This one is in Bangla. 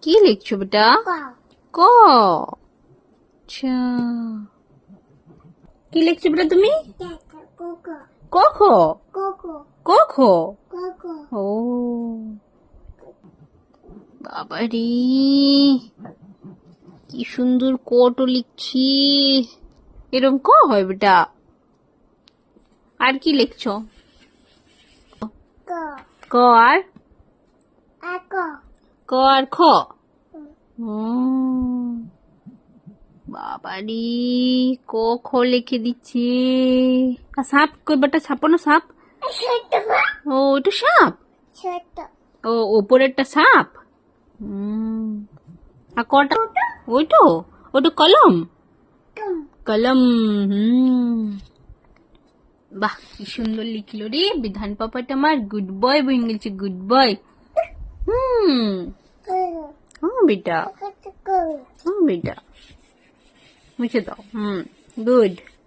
কি লিখছো বেটা? ক। আচ্ছা, কি লিখছো বেটা তুমি? ক খ। ক খ। ও বাবারে, কি সুন্দর কটো লিখছি। এরকম ক হয় বেটা? আর কি লিখছো? ক আর ক আর খ। বাবারি, ক খ লিখে দিচ্ছে। আর সাপ কই বেটা? ছাপো না সাপ। ও ওইটা সাপ। ও ওপরেরটা সাপ। আর কটা? ওইটো ওইটা কলম। কলম। বাহ, কি সুন্দর লিখলো রে বিধান পাপাটা আমার। গুড বয় বইন গেছে, গুড বয়। বেটা, বেটা মুছে দাও। গুড।